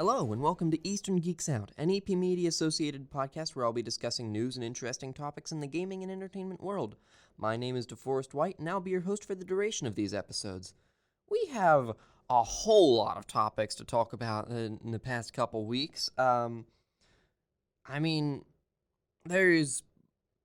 Hello, and welcome to Eastern Geeks Out, an EP Media associated podcast where I'll be discussing news and interesting topics in the gaming and entertainment world. My name is Deforest White, and I'll be your host for the duration of these episodes. We have a whole lot of topics to talk about in the past couple weeks. There's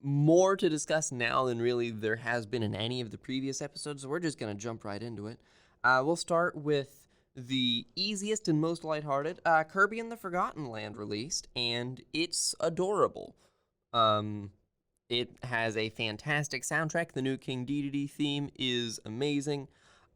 more to discuss now than really there has been in any of the previous episodes, so we're just going to jump right into it. We'll start with the easiest and most lighthearted, Kirby and the Forgotten Land released, and it's adorable. It has a fantastic soundtrack. The new King Dedede theme is amazing.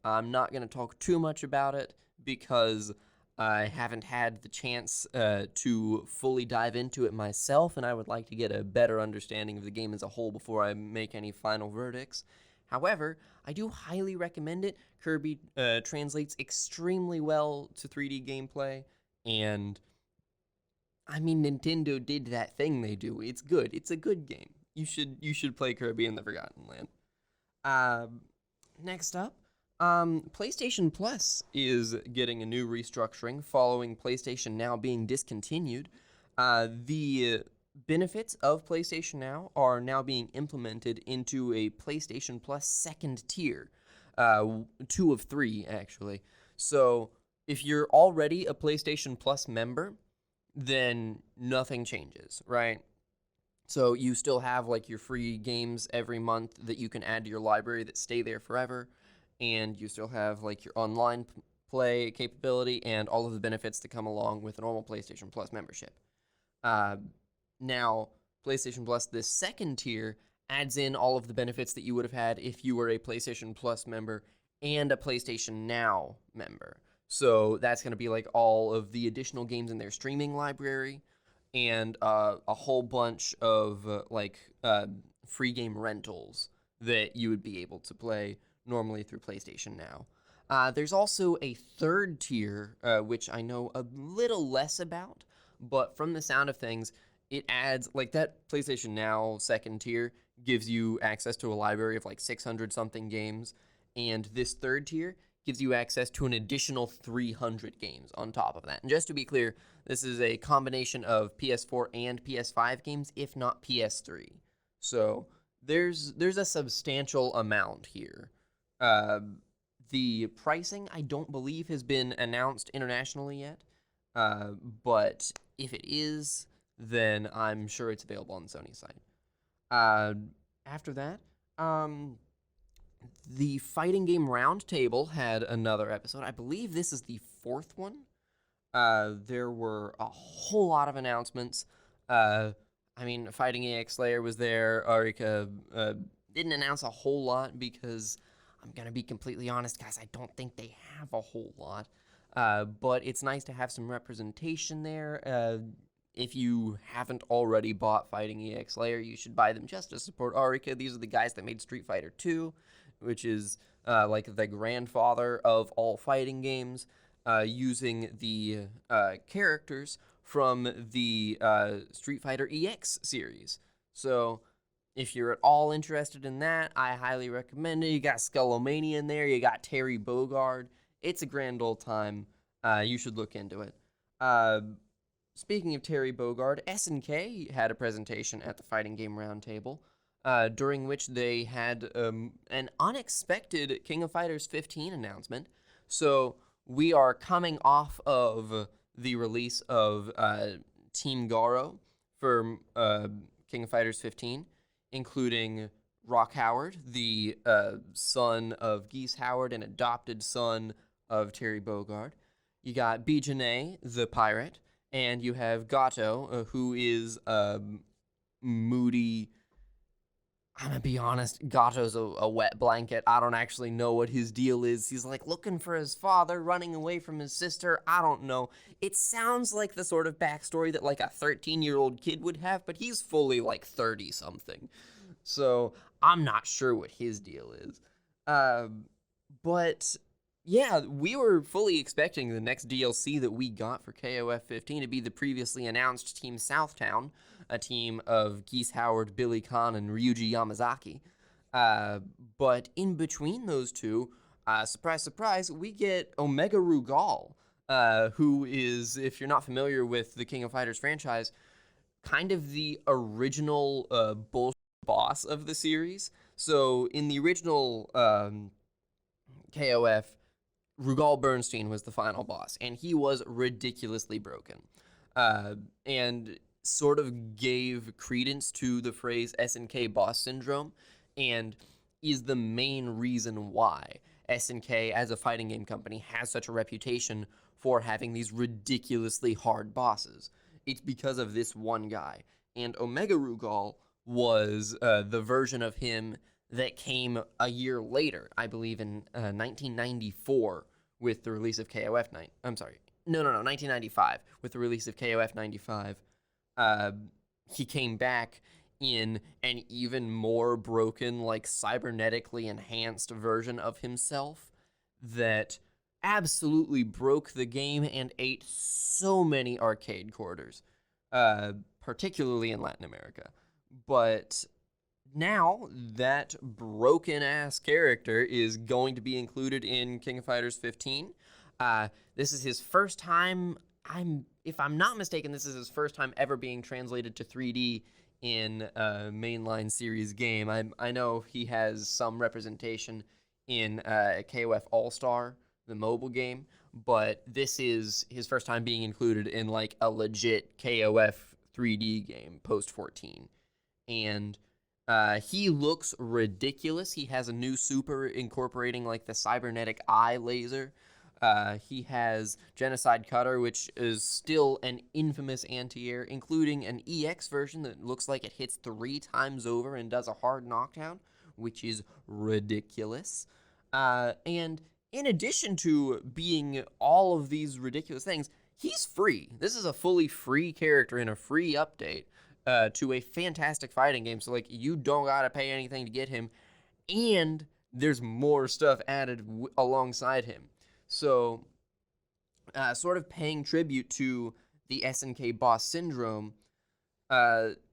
I'm not going to talk too much about it because I haven't had the chance to fully dive into it myself, and I would like to get a better understanding of the game as a whole before I make any final verdicts. However, I do highly recommend it. Kirby translates extremely well to 3D gameplay, and Nintendo did that thing they do. It's good. It's a good game. You should play Kirby and the Forgotten Land. Next up, PlayStation Plus is getting a new restructuring following PlayStation Now being discontinued. The benefits of PlayStation Now are now being implemented into a PlayStation Plus second tier. 2 of 3, actually. So, if you're already a PlayStation Plus member, then nothing changes, right? So, you still have, your free games every month that you can add to your library that stay there forever, and you still have, your online play capability and all of the benefits that come along with a normal PlayStation Plus membership. Now, PlayStation Plus, this second tier, adds in all of the benefits that you would have had if you were a PlayStation Plus member and a PlayStation Now member. So that's going to be all of the additional games in their streaming library and a whole bunch of free game rentals that you would be able to play normally through PlayStation Now. There's also a third tier, which I know a little less about, but from the sound of things, it adds, that PlayStation Now second tier gives you access to a library of 600-something games, and this third tier gives you access to an additional 300 games on top of that. And just to be clear, this is a combination of PS4 and PS5 games, if not PS3. So there's a substantial amount here. The pricing, I don't believe, has been announced internationally yet, but if it is, then I'm sure it's available on the Sony site. After that, the Fighting Game Roundtable had another episode. I believe this is the 4th one. There were a whole lot of announcements. Fighting EX Slayer was there. Arika didn't announce a whole lot because, I'm going to be completely honest, guys, I don't think they have a whole lot. But it's nice to have some representation there. If you haven't already bought Fighting EX Slayer, you should buy them just to support Arika. These are the guys that made Street Fighter 2, which is the grandfather of all fighting games, using the characters from the Street Fighter EX series. So if you're at all interested in that, I highly recommend it. You got Skullomania in there. You got Terry Bogard. It's a grand old time. You should look into it. Speaking of Terry Bogard, SNK had a presentation at the Fighting Game Roundtable, during which they had an unexpected King of Fighters 15 announcement. So we are coming off of the release of Team Garo for King of Fighters 15, including Rock Howard, the son of Geese Howard and adopted son of Terry Bogard. You got Bijane, the pirate. And you have Gato, who is moody. I'm going to be honest, Gato's a wet blanket. I don't actually know what his deal is. He's looking for his father, running away from his sister. I don't know. It sounds like the sort of backstory that a 13-year-old kid would have, but he's fully 30-something. So I'm not sure what his deal is. But yeah, we were fully expecting the next DLC that we got for KOF 15 to be the previously announced Team Southtown, a team of Geese Howard, Billy Khan, and Ryuji Yamazaki. But in between those two, surprise, surprise, we get Omega Rugal, who is, if you're not familiar with the King of Fighters franchise, kind of the original bullshit boss of the series. So in the original KOF, Rugal Bernstein was the final boss, and he was ridiculously broken, and sort of gave credence to the phrase SNK boss syndrome, and is the main reason why SNK, as a fighting game company, has such a reputation for having these ridiculously hard bosses. It's because of this one guy, and Omega Rugal was the version of him that came a year later, I believe in 1994, with the release of KOF 9. I'm sorry, no, 1995, with the release of KOF 95. He came back in an even more broken, like cybernetically enhanced version of himself that absolutely broke the game and ate so many arcade quarters, particularly in Latin America. But now that broken ass character is going to be included in King of Fighters 15. This is his first time. If I'm not mistaken, this is his first time ever being translated to 3D in a mainline series game. I know he has some representation in KOF All Star, the mobile game, but this is his first time being included in like a legit KOF 3D game post 14, and he looks ridiculous. He has a new super incorporating like the cybernetic eye laser. He has Genocide Cutter, which is still an infamous anti-air, including an EX version that looks like it hits 3 times over and does a hard knockdown, which is ridiculous. And in addition to being all of these ridiculous things, he's free. This is a fully free character in a free update to a fantastic fighting game. So, like, you don't gotta pay anything to get him, and there's more stuff added alongside him. So, sort of paying tribute to the SNK boss syndrome,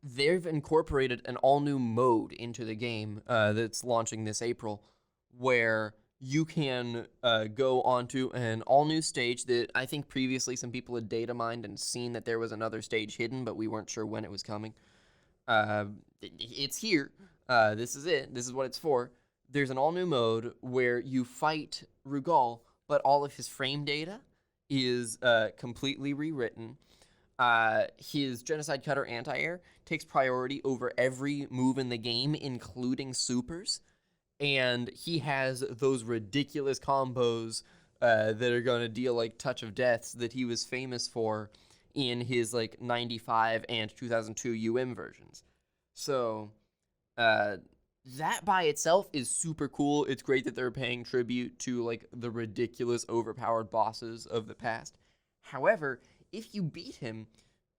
they've incorporated an all-new mode into the game that's launching this April, where you can go onto an all-new stage that I think previously some people had data mined and seen that there was another stage hidden, but we weren't sure when it was coming. It's here. This is it. This is what it's for. There's an all-new mode where you fight Rugal, but all of his frame data is completely rewritten. His Genocide Cutter anti-air takes priority over every move in the game, including supers. And he has those ridiculous combos that are going to deal like touch of deaths that he was famous for in his like 95 and 2002 versions. So that by itself is super cool. It's great that they're paying tribute to like the ridiculous overpowered bosses of the past. However, if you beat him,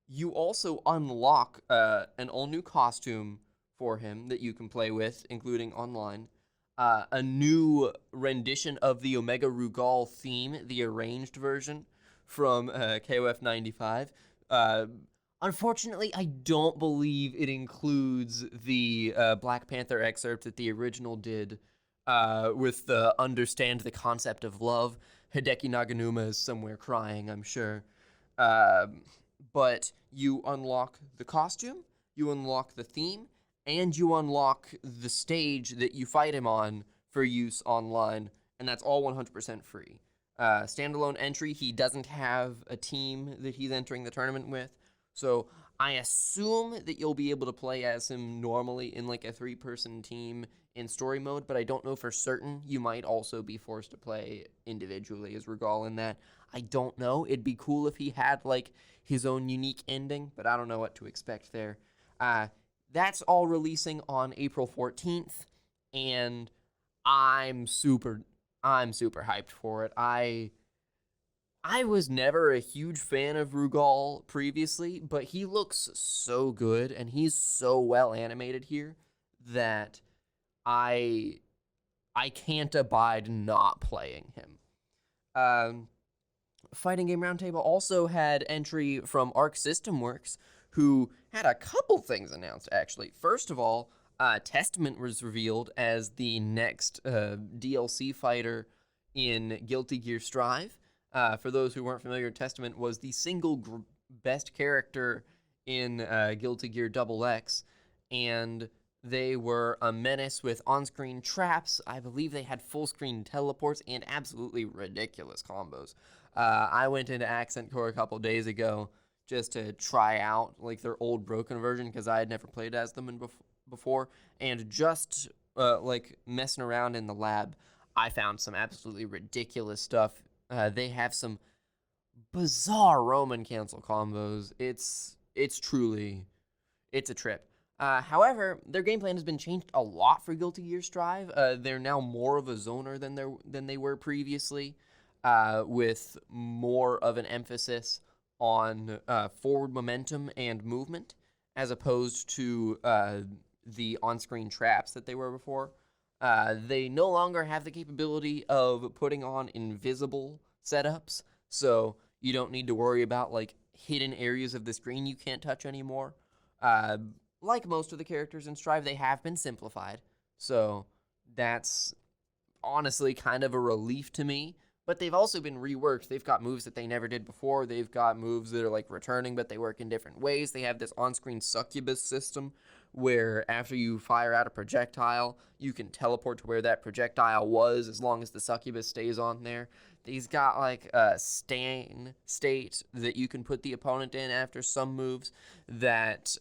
you also unlock an all new costume for him that you can play with, including online. A new rendition of the Omega Rugal theme, the arranged version from KOF 95. Unfortunately, I don't believe it includes the Black Panther excerpt that the original did with the understand the concept of love. Hideki Naganuma is somewhere crying, I'm sure. But you unlock the costume, you unlock the theme, and you unlock the stage that you fight him on for use online, and that's all 100% free. Standalone entry, he doesn't have a team that he's entering the tournament with, so I assume that you'll be able to play as him normally in like a 3-person team in story mode, but I don't know for certain. You might also be forced to play individually as Rugal in that. I don't know. It'd be cool if he had like his own unique ending, but I don't know what to expect there. That's all releasing on April 14th, and I'm super hyped for it. I was never a huge fan of Rugal previously, but he looks so good, and he's so well animated here that I can't abide not playing him. Fighting Game Roundtable also had entry from Arc System Works, who had a couple things announced, actually. First of all, Testament was revealed as the next DLC fighter in Guilty Gear Strive. For those who weren't familiar, Testament was the single best character in Guilty Gear Double X, and they were a menace with on-screen traps. I believe they had full-screen teleports and absolutely ridiculous combos. I went into Accent Core a couple days ago just to try out like their old broken version because I had never played as them before, and just like messing around in the lab, I found some absolutely ridiculous stuff. They have some bizarre Roman cancel combos. It's truly it's a trip. However, their game plan has been changed a lot for Guilty Gear Strive. They're now more of a zoner than they were previously, with more of an emphasis on forward momentum and movement, as opposed to the on-screen traps that they were before. They no longer have the capability of putting on invisible setups, so you don't need to worry about like hidden areas of the screen you can't touch anymore. Like most of the characters in Strive, they have been simplified, so that's honestly kind of a relief to me. But they've also been reworked. They've got moves that they never did before. They've got moves that are like returning, but they work in different ways. They have this on-screen succubus system where after you fire out a projectile, you can teleport to where that projectile was as long as the succubus stays on there. He's got like a stain state that you can put the opponent in after some moves that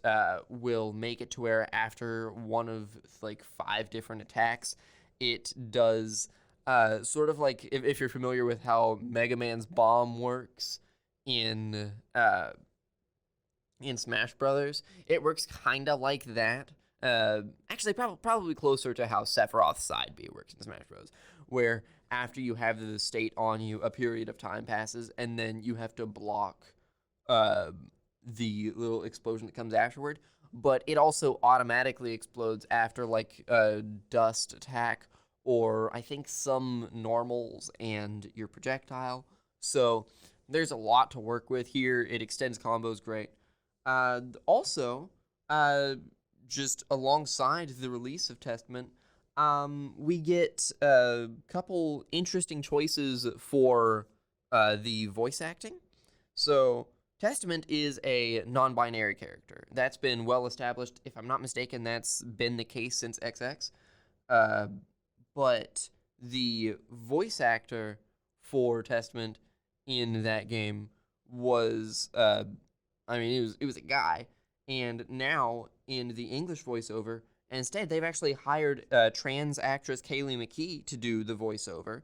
will make it to where after one of like 5 different attacks, it does sort of like if you're familiar with how Mega Man's bomb works in Smash Brothers, it works kind of like that. Actually, probably closer to how Sephiroth's side B works in Smash Bros., where after you have the state on you, a period of time passes, and then you have to block the little explosion that comes afterward. But it also automatically explodes after like a dust attack, or I think some normals and your projectile. So there's a lot to work with here. It extends combos great. Also, just alongside the release of Testament, we get a couple interesting choices for the voice acting. So, Testament is a non-binary character. That's been well established. If I'm not mistaken, that's been the case since XX. But the voice actor for Testament in that game was, it was a guy. And now in the English voiceover, instead they've actually hired trans actress Kaylee McKee to do the voiceover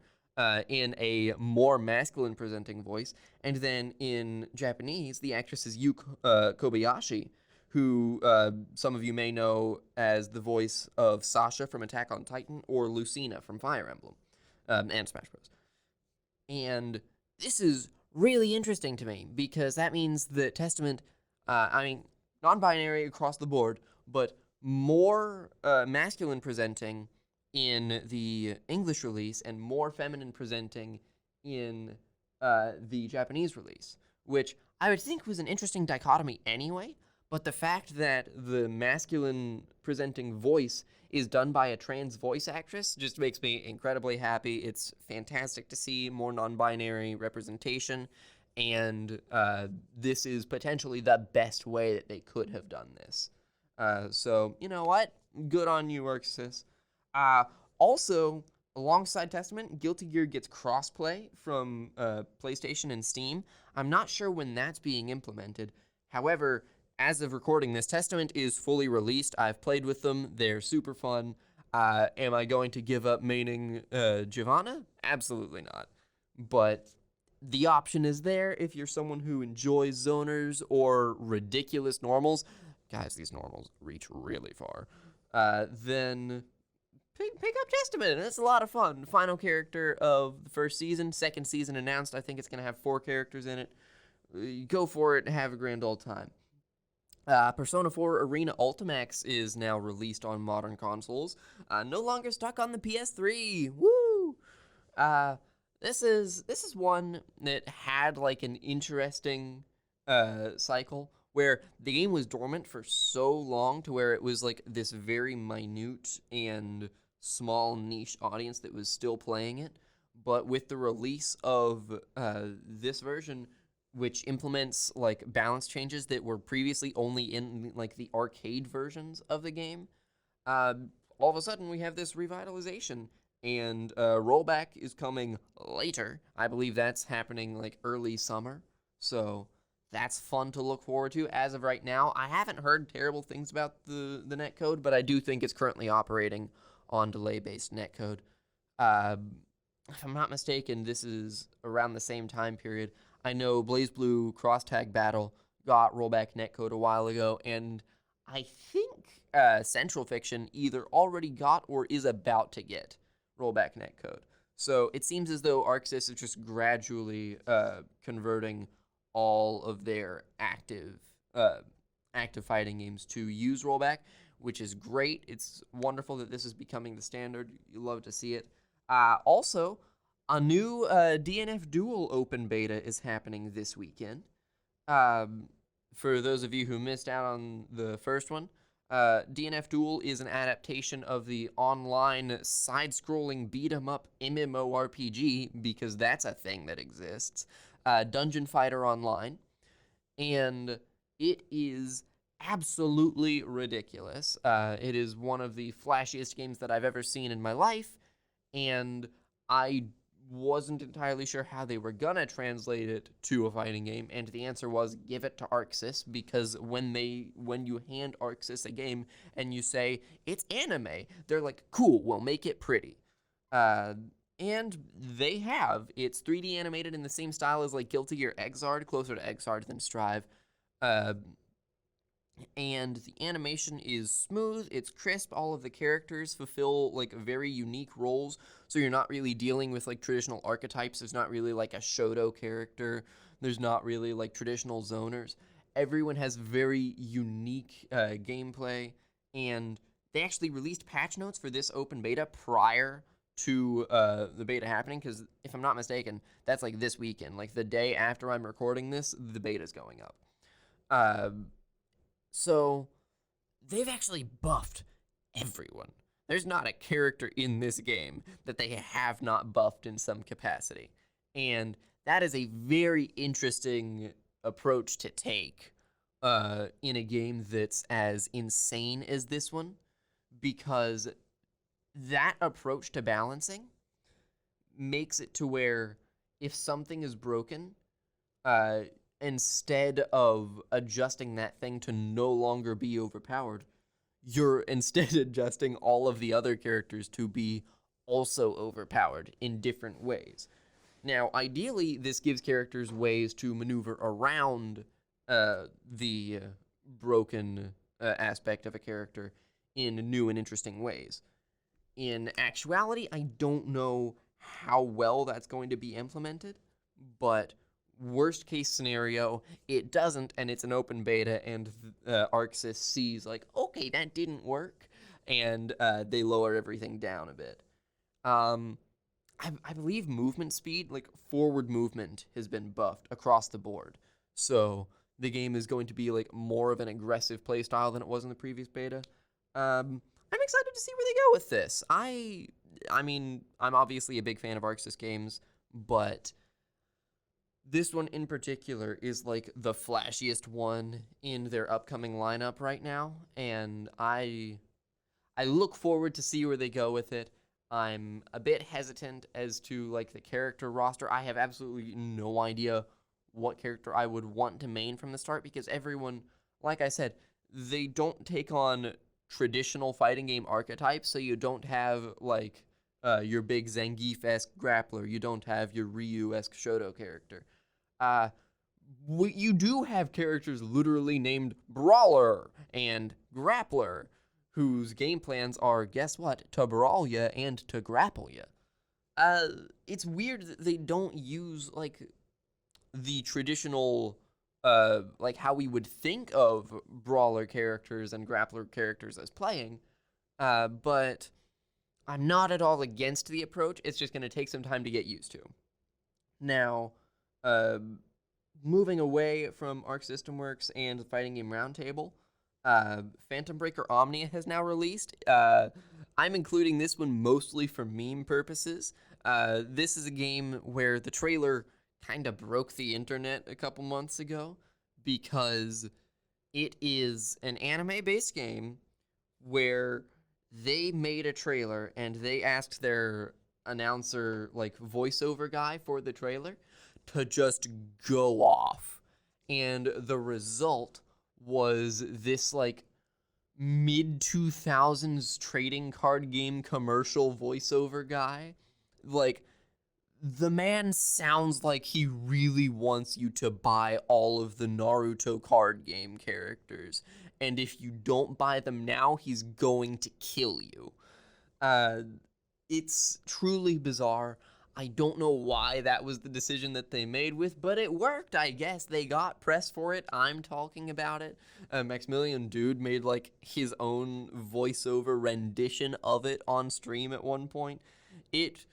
in a more masculine presenting voice. And then in Japanese, the actress is Yu Kobayashi, who some of you may know as the voice of Sasha from Attack on Titan or Lucina from Fire Emblem and Smash Bros. And this is really interesting to me because that means that Testament, non-binary across the board, but more masculine presenting in the English release and more feminine presenting in the Japanese release, which I would think was an interesting dichotomy anyway. But the fact that the masculine presenting voice is done by a trans voice actress just makes me incredibly happy. It's fantastic to see more non-binary representation, and this is potentially the best way that they could have done this. So, you know what? Good on you, Arxis. Also, alongside Testament, Guilty Gear gets crossplay from PlayStation and Steam. I'm not sure when that's being implemented. However, as of recording this, Testament is fully released. I've played with them. They're super fun. Am I going to give up maining Giovanna? Absolutely not. But the option is there if you're someone who enjoys zoners or ridiculous normals. Guys, these normals reach really far. Then pick up Testament. It's a lot of fun. Final character of the first season. Second season announced. I think it's going to have 4 characters in it. Go for it and have a grand old time. Persona 4 Arena Ultimax is now released on modern consoles. No longer stuck on the PS3. Woo! This is one that had like an interesting cycle where the game was dormant for so long to where it was like this very minute and small niche audience that was still playing it. but with the release of this version, which implements like balance changes that were previously only in like the arcade versions of the game, uh, all of a sudden we have this revitalization, and rollback is coming later. I believe that's happening like early summer, so that's fun to look forward to. As of right now, I haven't heard terrible things about the netcode, but I do think it's currently operating on delay-based netcode. Uh, if I'm not mistaken, this is around the same time period. I know BlazBlue Cross Tag Battle got rollback netcode a while ago, and I think Central Fiction either already got or is about to get rollback netcode. So it seems as though ArcSys is just gradually converting all of their active fighting games to use rollback, which is great. It's wonderful that this is becoming the standard. You love to see it. Also, a new DNF Duel open beta is happening this weekend. For those of you who missed out on the first one, DNF Duel is an adaptation of the online side-scrolling beat-em-up MMORPG, because that's a thing that exists, Dungeon Fighter Online, and it is absolutely ridiculous. It is one of the flashiest games that I've ever seen in my life, and I wasn't entirely sure how they were gonna translate it to a fighting game, and the answer was give it to ArcSys, because when you hand ArcSys a game and you say it's anime, they're like, cool, we'll make it pretty. And they have. It's 3D animated in the same style as like Guilty Gear Xrd, closer to Xrd than Strive. And the animation is smooth, it's crisp, all of the characters fulfill like very unique roles, so you're not really dealing with like traditional archetypes. There's not really like a Shoto character, there's not really like traditional zoners. Everyone has very unique gameplay, and they actually released patch notes for this open beta prior to the beta happening, because if I'm not mistaken, that's like this weekend, like the day after I'm recording this, the beta's going up. So they've actually buffed everyone. There's not a character in this game that they have not buffed in some capacity. And that is a very interesting approach to take in a game that's as insane as this one, because that approach to balancing makes it to where if something is broken, instead of adjusting that thing to no longer be overpowered, you're instead adjusting all of the other characters to be also overpowered in different ways. Now, ideally, this gives characters ways to maneuver around the broken aspect of a character in new and interesting ways. In actuality, I don't know how well that's going to be implemented, but worst case scenario, it doesn't, and it's an open beta, and ArcSys sees like, okay, that didn't work, and they lower everything down a bit. I believe movement speed, like forward movement, has been buffed across the board, so the game is going to be like more of an aggressive playstyle than it was in the previous beta. I'm excited to see where they go with this. I mean, I'm obviously a big fan of ArcSys games, but this one in particular is like the flashiest one in their upcoming lineup right now, and I look forward to see where they go with it. I'm a bit hesitant as to like the character roster. I have absolutely no idea what character I would want to main from the start, because everyone, like I said, they don't take on traditional fighting game archetypes, so you don't have like your big Zangief-esque grappler, you don't have your Ryu-esque Shoto character. You do have characters literally named Brawler and Grappler, whose game plans are, guess what, to brawl ya and to grapple ya. It's weird that they don't use like the traditional like how we would think of brawler characters and grappler characters as playing, but I'm not at all against the approach. It's just going to take some time to get used to. Now, moving away from Arc System Works and the Fighting Game Roundtable, Phantom Breaker Omnia has now released. I'm including this one mostly for meme purposes. This is a game where the trailer kind of broke the internet a couple months ago because it is an anime-based game where they made a trailer and they asked their announcer, like voiceover guy for the trailer, to just go off. And the result was this like mid 2000s trading card game commercial voiceover guy. Like, the man sounds like he really wants you to buy all of the Naruto card game characters. And if you don't buy them now, he's going to kill you. Uh, it's truly bizarre. I don't know why that was the decision that they made with, but it worked, I guess. They got press for it. I'm talking about it. Maximilian Dude made like his own voiceover rendition of it on stream at one point. It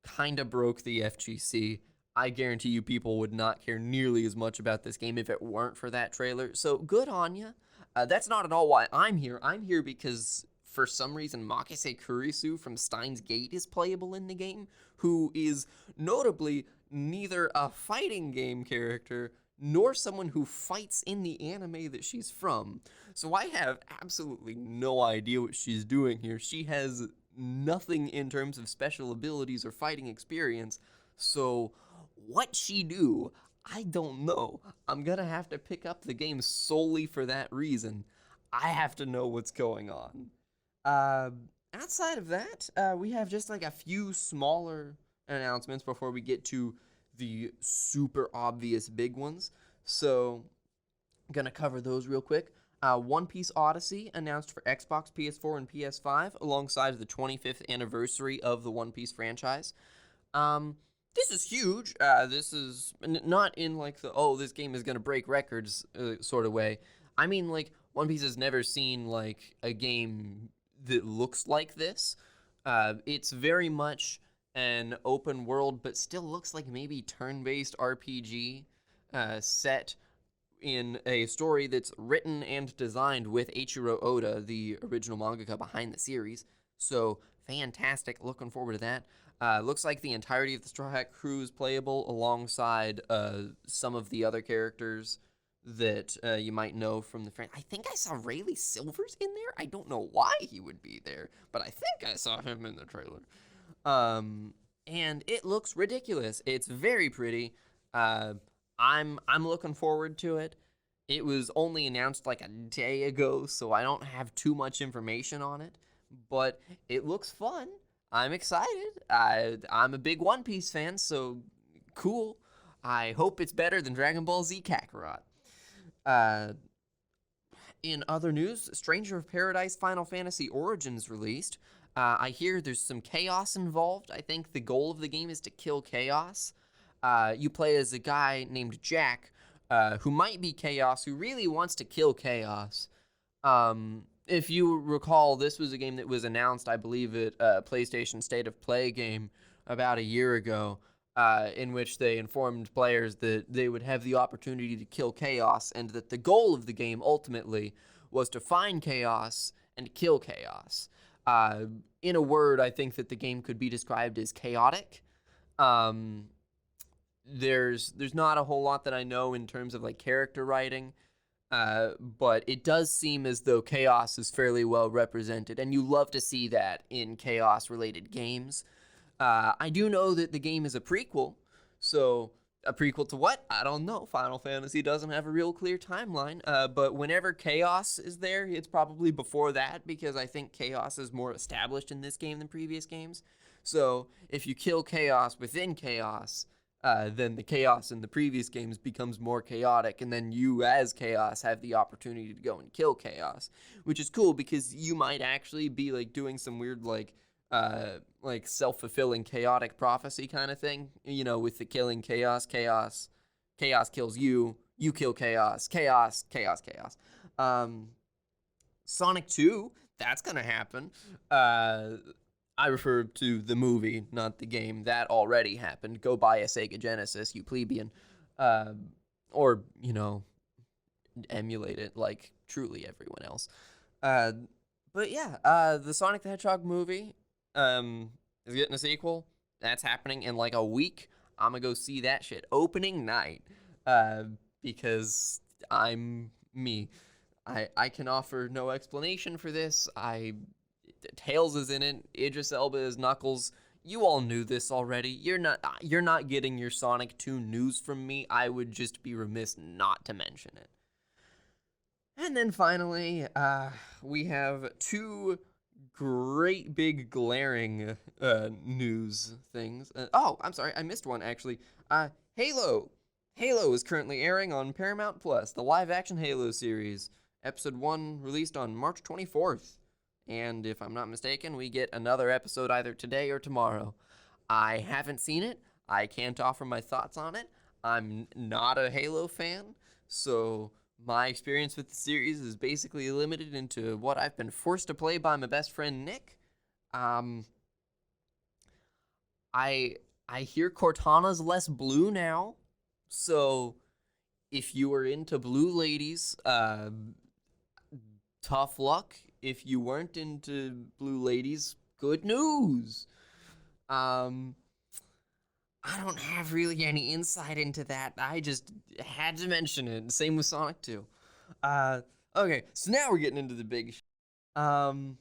kind of broke the FGC. I guarantee you people would not care nearly as much about this game if it weren't for that trailer. So good on ya. That's not at all why I'm here. I'm here because for some reason Makise Kurisu from Steins Gate is playable in the game, who is notably neither a fighting game character nor someone who fights in the anime that she's from. So I have absolutely no idea what she's doing here. She has nothing in terms of special abilities or fighting experience, so what she do, I don't know. I'm gonna have to pick up the game solely for that reason. I have to know what's going on. Outside of that, we have just like a few smaller announcements before we get to the super obvious big ones. So, I'm gonna cover those real quick. One Piece Odyssey announced for Xbox, PS4, and PS5 alongside the 25th anniversary of the One Piece franchise. This is huge. This is not in like the, oh, this game is going to break records sort of way. I mean, like, One Piece has never seen like a game that looks like this. It's very much an open world, but still looks like maybe turn-based RPG set in a story that's written and designed with Eiichiro Oda, the original mangaka behind the series. So, fantastic. Looking forward to that. Looks like the entirety of the Straw Hat crew is playable alongside some of the other characters that you might know from the franchise. I think I saw Rayleigh Silver's in there. I don't know why he would be there, but I think I saw him in the trailer. And it looks ridiculous. It's very pretty. I'm looking forward to it. It was only announced like a day ago, so I don't have too much information on it, but it looks fun. I'm excited. I'm a big One Piece fan, so cool. I hope it's better than Dragon Ball Z Kakarot. In other news, Stranger of Paradise Final Fantasy Origins released. I hear there's some chaos involved. I think the goal of the game is to kill chaos. You play as a guy named Jack, who might be Chaos, who really wants to kill Chaos. If you recall, this was a game that was announced, I believe, at PlayStation State of Play game about a year ago, in which they informed players that they would have the opportunity to kill Chaos, and that the goal of the game, ultimately, was to find Chaos and kill Chaos. In a word, I think that the game could be described as chaotic. There's not a whole lot that I know in terms of like character writing, but it does seem as though chaos is fairly well represented, and you love to see that in chaos-related games. I do know that the game is a prequel, so a prequel to what? I don't know. Final Fantasy doesn't have a real clear timeline, but whenever chaos is there, it's probably before that, because I think chaos is more established in this game than previous games. So if you kill chaos within chaos, then the chaos in the previous games becomes more chaotic, and then you as chaos have the opportunity to go and kill chaos, which is cool because you might actually be like doing some weird like self-fulfilling chaotic prophecy kind of thing, you know, with the killing chaos kills you kill chaos. Sonic 2, that's gonna happen. I refer to the movie, not the game. That already happened. Go buy a Sega Genesis, you plebeian. Or, you know, emulate it like truly everyone else. But yeah, the Sonic the Hedgehog movie is getting a sequel. That's happening in like a week. I'm gonna go see that shit opening night, uh, because I'm me. I can offer no explanation for this. Tails is in it. Idris Elba is Knuckles. You all knew this already. You're not getting your Sonic 2 news from me. I would just be remiss not to mention it. And then finally, we have two great big glaring news things. Oh, I'm sorry, I missed one actually. Halo. Halo is currently airing on Paramount Plus, the live-action Halo series. Episode 1 released on March 24th. And if I'm not mistaken, we get another episode either today or tomorrow. I haven't seen it. I can't offer my thoughts on it. I'm not a Halo fan, so my experience with the series is basically limited into what I've been forced to play by my best friend Nick. Um, I I hear Cortana's less blue now, so if you were into blue ladies, tough luck. If you weren't into blue ladies, good news. Um, I don't have really any insight into that. I just had to mention it. Same with Sonic 2. Uh, okay, so now we're getting into the big. Um,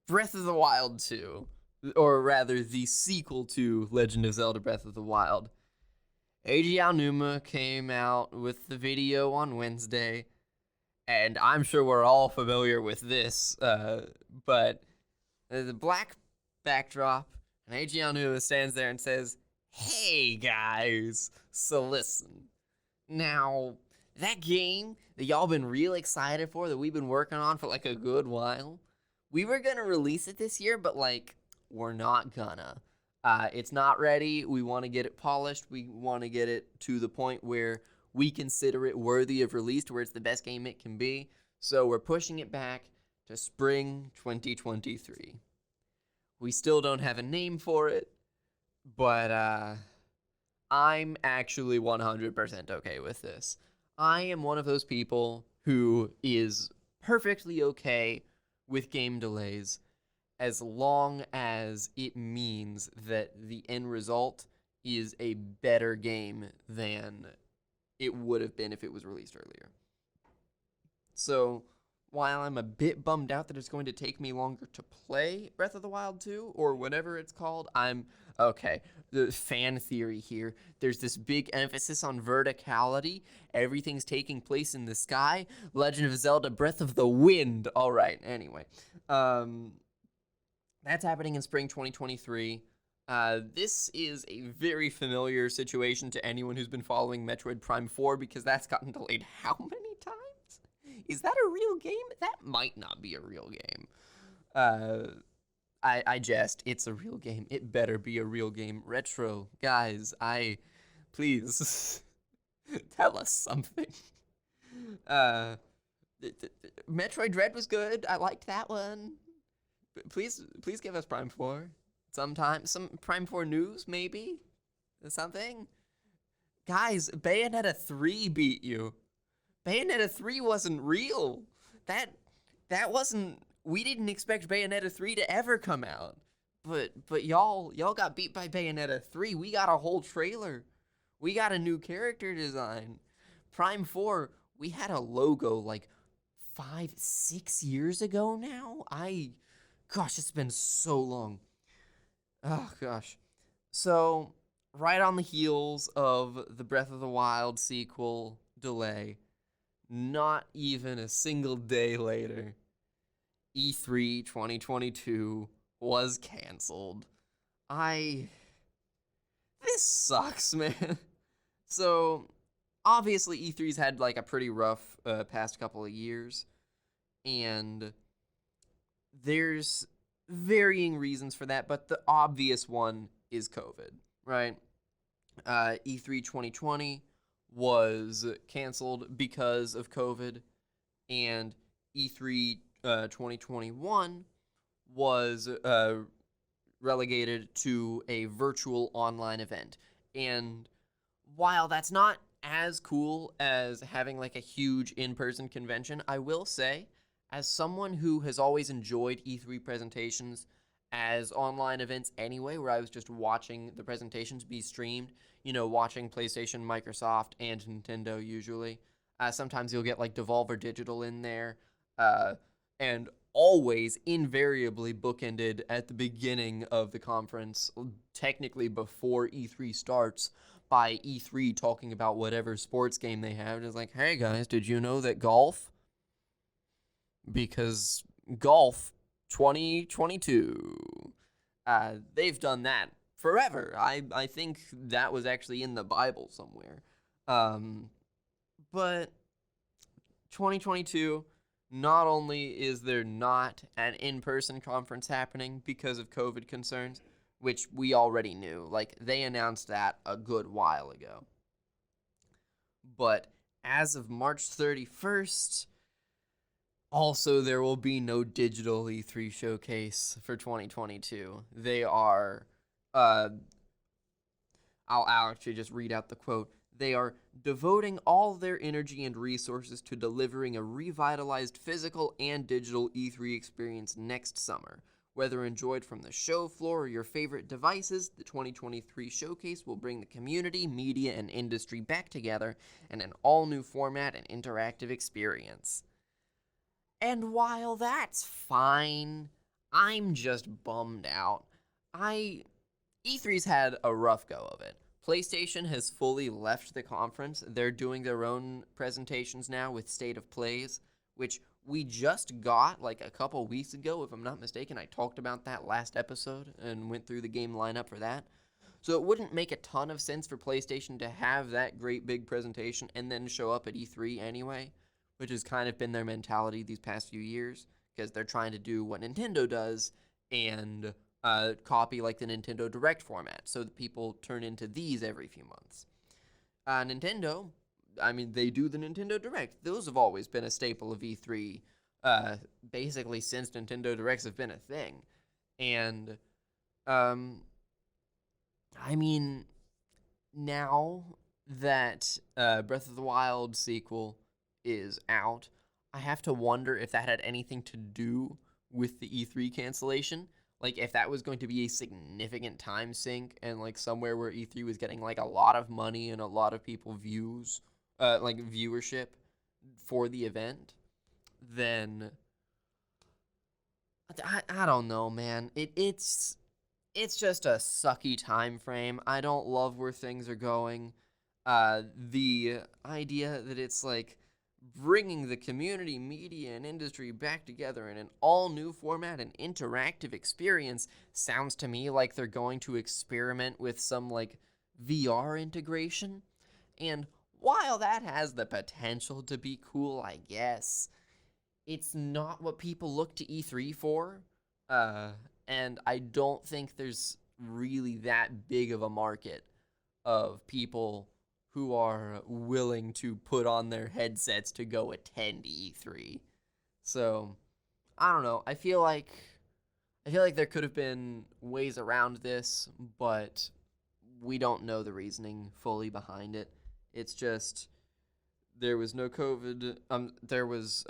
Breath of the Wild 2, or rather, the sequel to Legend of Zelda: Breath of the Wild. Eiji Aonuma came out with the video on Wednesday, and I'm sure we're all familiar with this, but the black backdrop, and Eiji Aonuma stands there and says, "Hey guys, so listen. Now, that game that y'all been real excited for, that we've been working on for like a good while, we were gonna release it this year, but like, we're not gonna. It's not ready. We want to get it polished. We want to get it to the point where we consider it worthy of release, to where it's the best game it can be. So we're pushing it back to spring 2023. We still don't have a name for it, but I'm actually 100% okay with this. I am one of those people who is perfectly okay with game delays as long as it means that the end result is a better game than it would have been if it was released earlier. So, while I'm a bit bummed out that it's going to take me longer to play Breath of the Wild 2, or whatever it's called, I'm okay. The fan theory here. There's this big emphasis on verticality. Everything's taking place in the sky. Legend of Zelda: Breath of the Wind. All right. Anyway, that's happening in spring 2023. This is a very familiar situation to anyone who's been following Metroid Prime 4, because that's gotten delayed how many times? Is that a real game? That might not be a real game. I jest. It's a real game. It better be a real game. Retro, guys, please, tell us something. Metroid Dread was good. I liked that one. Please give us Prime 4 sometime. Some Prime 4 news, maybe? Something? Guys, Bayonetta 3 beat you. Bayonetta 3 wasn't real. That wasn't. We didn't expect Bayonetta 3 to ever come out. But y'all got beat by Bayonetta 3. We got a whole trailer. We got a new character design. Prime 4, we had a logo like 5-6 years ago now. Gosh, it's been so long. Oh gosh. So, right on the heels of the Breath of the Wild sequel delay, not even a single day later, E3 2022 was canceled. This sucks, man. So, obviously E3's had like a pretty rough past couple of years, and there's varying reasons for that, but the obvious one is COVID, right? E3 2020 was canceled because of COVID, and E3 2021 was relegated to a virtual online event. And while that's not as cool as having like a huge in-person convention, I will say, as someone who has always enjoyed E3 presentations as online events anyway, where I was just watching the presentations be streamed, watching PlayStation, Microsoft, and Nintendo usually. Sometimes you'll get like Devolver Digital in there, and always invariably bookended at the beginning of the conference, technically before E3 starts, by E3 talking about whatever sports game they have. And it's like, hey guys, did you know that golf? Because golf 2022. They've done that forever. I think that was actually in the Bible somewhere. But 2022, not only is there not an in-person conference happening because of COVID concerns, which we already knew, like they announced that a good while ago, but as of March 31st, also there will be no digital E3 showcase for 2022. They are, I'll actually just read out the quote. They are devoting all their energy and resources to delivering a revitalized physical and digital E3 experience next summer. Whether enjoyed from the show floor or your favorite devices, the 2023 showcase will bring the community, media, and industry back together in an all-new format and interactive experience. And while that's fine, I'm just bummed out. E3's had a rough go of it. PlayStation has fully left the conference. They're doing their own presentations now with State of Plays, which we just got like a couple weeks ago, if I'm not mistaken. I talked about that last episode and went through the game lineup for that. So it wouldn't make a ton of sense for PlayStation to have that great big presentation and then show up at E3 anyway, which has kind of been their mentality these past few years, because they're trying to do what Nintendo does and copy like the Nintendo Direct format, so that people turn into these every few months. Nintendo, they do the Nintendo Direct. Those have always been a staple of E3, basically since Nintendo Directs have been a thing. And, now that Breath of the Wild sequel is out, I have to wonder if that had anything to do with the E3 cancellation. Like, if that was going to be a significant time sink and, like, somewhere where E3 was getting, like, a lot of money and a lot of people viewership for the event, then I don't know, man. It's just a sucky time frame. I don't love where things are going. The idea that it's, like, bringing the community, media, and industry back together in an all-new format and interactive experience sounds to me like they're going to experiment with some, like, VR integration. And while that has the potential to be cool, I guess, it's not what people look to E3 for. And I don't think there's really that big of a market of people who are willing to put on their headsets to go attend E3. So, I don't know. I feel like there could have been ways around this, but we don't know the reasoning fully behind it. It's just there was no COVID. There was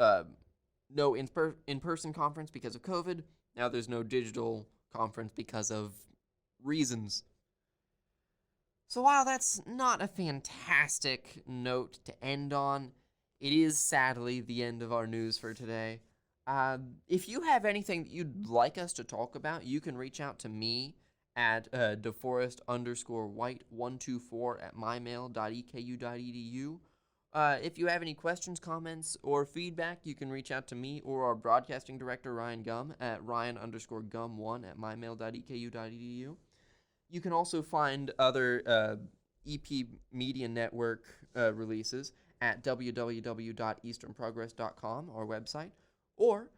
no in-person conference because of COVID. Now there's no digital conference because of reasons. So while that's not a fantastic note to end on, it is sadly the end of our news for today. If you have anything that you'd like us to talk about, you can reach out to me at deforest_white124@mymail.eku.edu. If you have any questions, comments, or feedback, you can reach out to me or our broadcasting director, Ryan Gumm, at ryan_gum1@mymail.eku.edu. You can also find other EP Media Network releases at www.easternprogress.com, our website, or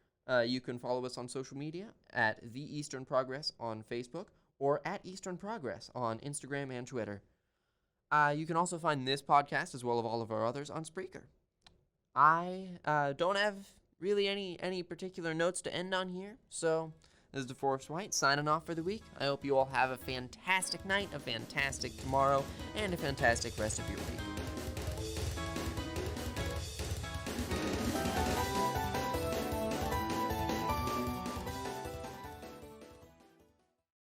you can follow us on social media at The Eastern Progress on Facebook or at Eastern Progress on Instagram and Twitter. You can also find this podcast, as well as all of our others, on Spreaker. I don't have really any particular notes to end on here, so this is Deforest White signing off for the week. I hope you all have a fantastic night, a fantastic tomorrow, and a fantastic rest of your week.